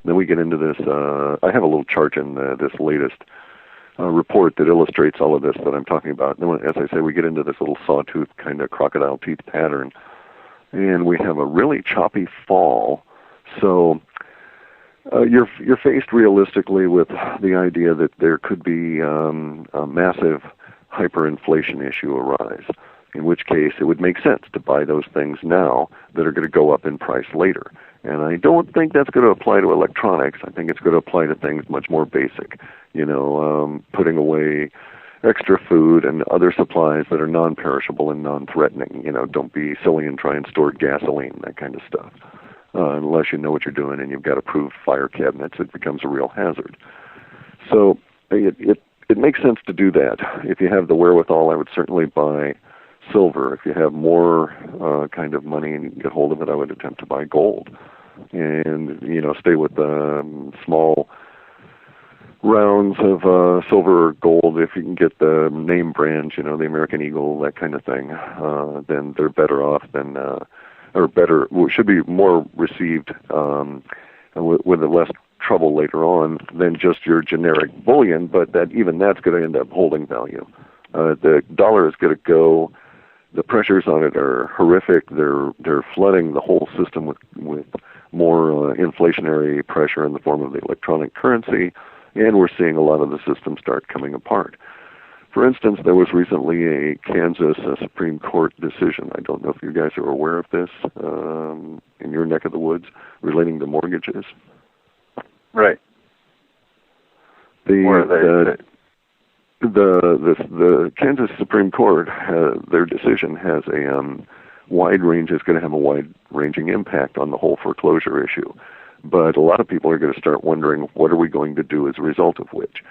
Then we get into this, I have a little chart in this latest report that illustrates all of this that I'm talking about. And then, as I say, we get into this little sawtooth kind of crocodile teeth pattern, and we have a really choppy fall. So you're faced realistically with the idea that there could be a massive hyperinflation issue arise, in which case it would make sense to buy those things now that are going to go up in price later. And I don't think that's going to apply to electronics. I think it's going to apply to things much more basic, putting away extra food and other supplies that are non-perishable and non-threatening. Don't be silly and try and store gasoline, that kind of stuff. Unless you know what you're doing and you've got approved fire cabinets, it becomes a real hazard. So it makes sense to do that. If you have the wherewithal, I would certainly buy silver. If you have more kind of money and you can get hold of it, I would attempt to buy gold. And, stay with small rounds of silver or gold. If you can get the name brands, the American Eagle, that kind of thing, then they're better off than, should be more received with less trouble later on than just your generic bullion, but that's going to end up holding value. The dollar is going to go. The pressures on it are horrific. They're flooding the whole system with more inflationary pressure in the form of the electronic currency, and we're seeing a lot of the system start coming apart. For instance, there was recently a Kansas Supreme Court decision. I don't know if you guys are aware of this in your neck of the woods relating to mortgages. Right. The Kansas Supreme Court, their decision has a is going to have a wide-ranging impact on the whole foreclosure issue. But a lot of people are going to start wondering, what are we going to do as a result of which?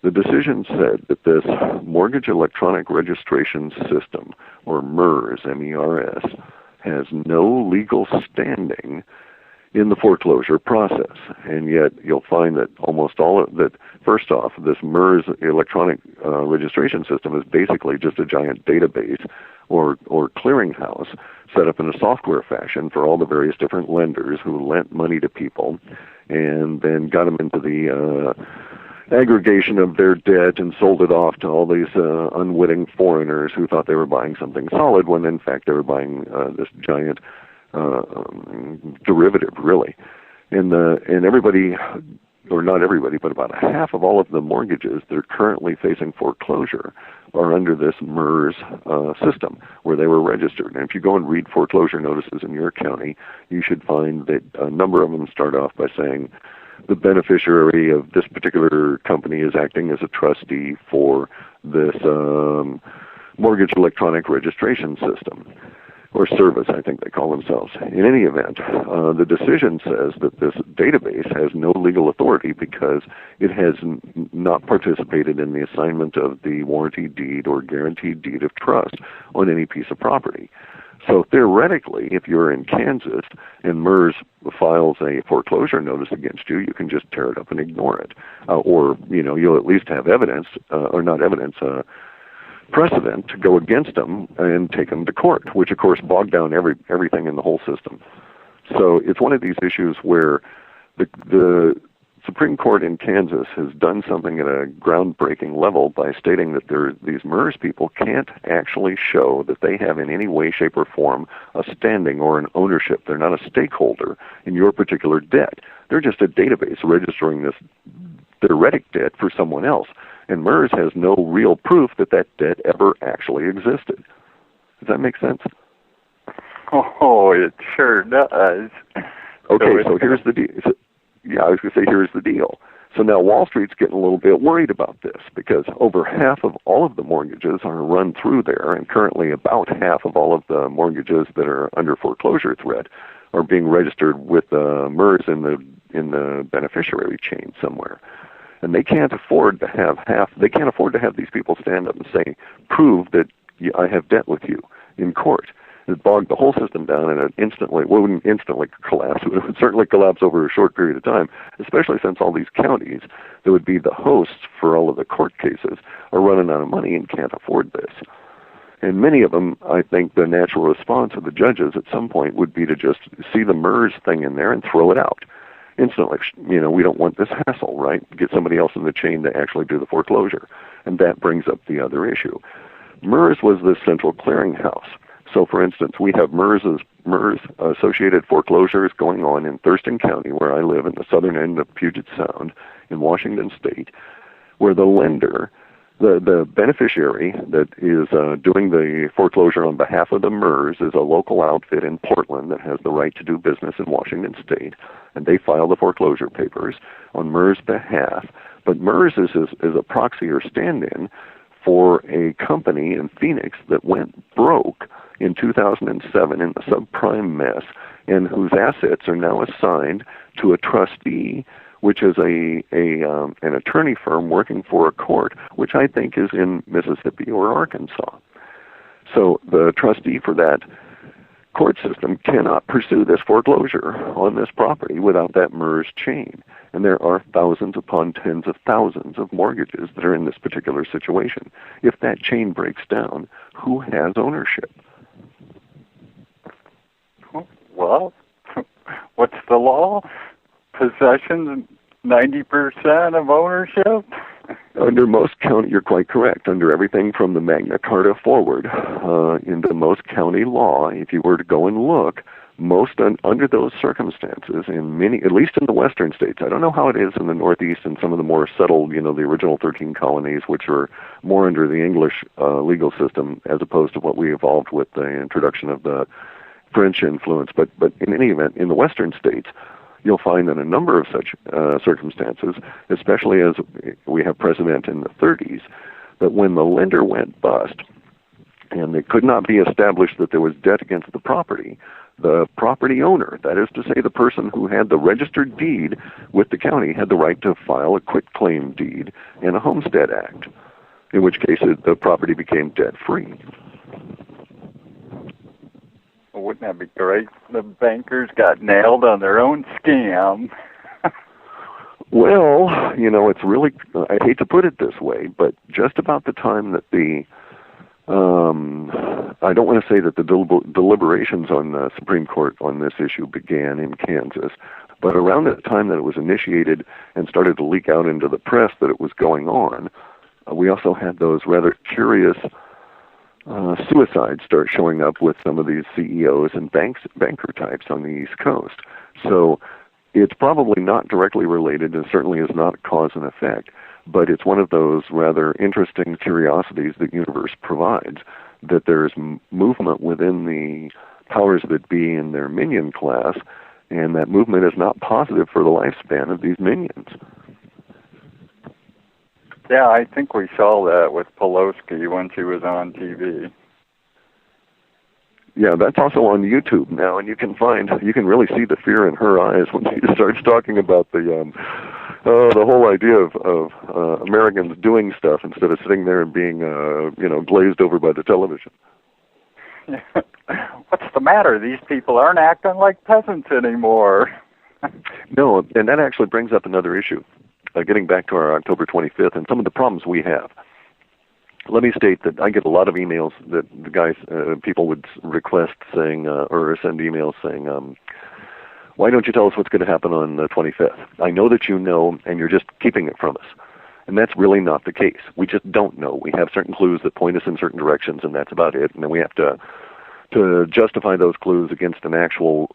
The decision said that this Mortgage Electronic Registration System, or MERS, M-E-R-S, has no legal standing in the foreclosure process. And yet you'll find that almost all of that, first off, this MERS electronic registration system is basically just a giant database or clearinghouse set up in a software fashion for all the various different lenders who lent money to people and then got them into the aggregation of their debt and sold it off to all these unwitting foreigners who thought they were buying something solid when in fact they were buying this giant derivative, really. And everybody, or not everybody, but about half of all of the mortgages that are currently facing foreclosure are under this MERS system where they were registered. And if you go and read foreclosure notices in your county, you should find that a number of them start off by saying the beneficiary of this particular company is acting as a trustee for this mortgage electronic registration system, or service, I think they call themselves. In any event, the decision says that this database has no legal authority because it has not participated in the assignment of the warranty deed or guaranteed deed of trust on any piece of property. So theoretically, if you're in Kansas and MERS files a foreclosure notice against you, you can just tear it up and ignore it. Or, you'll at least have evidence, or not evidence, precedent to go against them and take them to court, which of course bogged down everything in the whole system. So it's one of these issues where the Supreme Court in Kansas has done something at a groundbreaking level by stating that these MERS people can't actually show that they have in any way, shape, or form a standing or an ownership. They're not a stakeholder in your particular debt. They're just a database registering this theoretic debt for someone else. And MERS has no real proof that debt ever actually existed. Does that make sense? Oh, it sure does. Okay, so here's the deal. I was going to say, here's the deal. So now Wall Street's getting a little bit worried about this because over half of all of the mortgages are run through there, and currently about half of all of the mortgages that are under foreclosure threat are being registered with MERS in the beneficiary chain somewhere. And they can't afford to have these people stand up and say, prove that I have debt with you in court. It bogged the whole system down, and it wouldn't instantly collapse. It would certainly collapse over a short period of time, especially since all these counties that would be the hosts for all of the court cases are running out of money and can't afford this. And many of them, I think the natural response of the judges at some point would be to just see the MERS thing in there and throw it out. instantly, we don't want this hassle, right? Get somebody else in the chain to actually do the foreclosure. And that brings up the other issue. MERS was the central clearinghouse. So, for instance, we have MERS associated foreclosures going on in Thurston County, where I live, in the southern end of Puget Sound in Washington State, where the lender, the beneficiary that is doing the foreclosure on behalf of the MERS is a local outfit in Portland that has the right to do business in Washington State, and they file the foreclosure papers on MERS' behalf. But MERS is a proxy or stand-in for a company in Phoenix that went broke in 2007 in the subprime mess, and whose assets are now assigned to a trustee, which is an attorney firm working for a court, which I think is in Mississippi or Arkansas. So the trustee for that court system cannot pursue this foreclosure on this property without that MERS chain. And there are thousands upon tens of thousands of mortgages that are in this particular situation. If that chain breaks down, who has ownership? Well, what's the law? Possession, 90% of ownership? Under most county, you're quite correct. Under everything from the Magna Carta forward, into most county law, if you were to go and look, under those circumstances, in many, at least in the western states, I don't know how it is in the Northeast and some of the more settled, the original 13 colonies, which were more under the English legal system, as opposed to what we evolved with the introduction of the French influence. But in any event, in the western states, you'll find that a number of such circumstances, especially as we have precedent in the 30s, that when the lender went bust and it could not be established that there was debt against the property owner, that is to say the person who had the registered deed with the county, had the right to file a quitclaim deed and a Homestead Act, in which case the property became debt-free. Wouldn't that be great? The bankers got nailed on their own scam. Well, it's really, I hate to put it this way, but just about the time that I don't want to say that the deliberations on the Supreme Court on this issue began in Kansas, but around the time that it was initiated and started to leak out into the press that it was going on, we also had those rather curious suicides start showing up with some of these CEOs and banker types on the East Coast. So it's probably not directly related, and certainly is not cause and effect, but it's one of those rather interesting curiosities that universe provides, that there's movement within the powers that be in their minion class, and that movement is not positive for the lifespan of these minions. Yeah, I think we saw that with Pelosi when she was on TV. Yeah, that's also on YouTube now, and you can really see the fear in her eyes when she starts talking about the whole idea of Americans doing stuff instead of sitting there and being glazed over by the television. What's the matter? These people aren't acting like peasants anymore. No, and that actually brings up another issue. Getting back to our October 25th and some of the problems we have. Let me state that I get a lot of emails that people would request saying, or send emails saying, why don't you tell us what's going to happen on the 25th? I know that you know, and you're just keeping it from us. And that's really not the case. We just don't know. We have certain clues that point us in certain directions, and that's about it. And then we have to justify those clues against an actual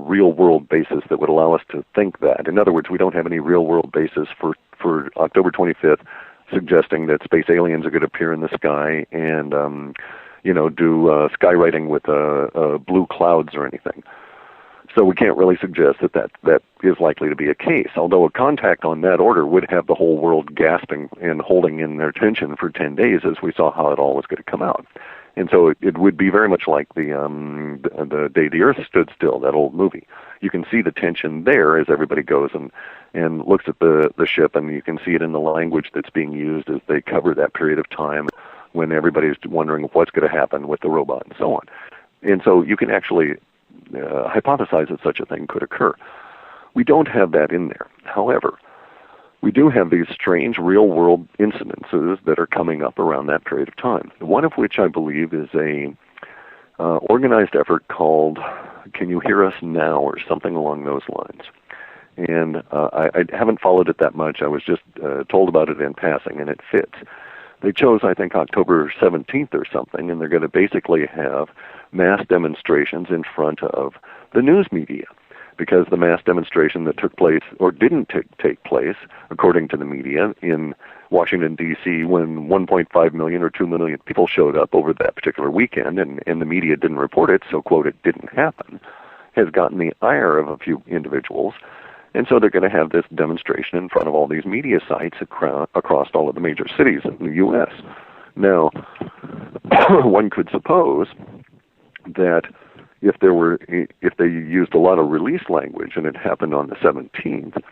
real-world basis that would allow us to think that. In other words, we don't have any real-world basis for October 25th suggesting that space aliens are going to appear in the sky and, do skywriting with blue clouds or anything. So we can't really suggest that is likely to be a case, although a contact on that order would have the whole world gasping and holding in their attention for 10 days as we saw how it all was going to come out. And so it would be very much like the Day the Earth Stood Still, that old movie. You can see the tension there as everybody goes and looks at the ship, and you can see it in the language that's being used as they cover that period of time when everybody's wondering what's going to happen with the robot and so on. And so you can actually hypothesize that such a thing could occur. We don't have that in there. However, we do have these strange real-world incidences that are coming up around that period of time, one of which I believe is a organized effort called Can You Hear Us Now, or something along those lines. And I haven't followed it that much. I was just told about it in passing, and it fits. They chose, I think, October 17th or something, and they're going to basically have mass demonstrations in front of the news media, because the mass demonstration that took place, or didn't take place, according to the media, in Washington, D.C., when 1.5 million or 2 million people showed up over that particular weekend, and the media didn't report it, so, quote, it didn't happen, has gotten the ire of a few individuals. And so they're going to have this demonstration in front of all these media sites across all of the major cities in the U.S. Now, one could suppose that if they used a lot of release language and it happened on the 17th,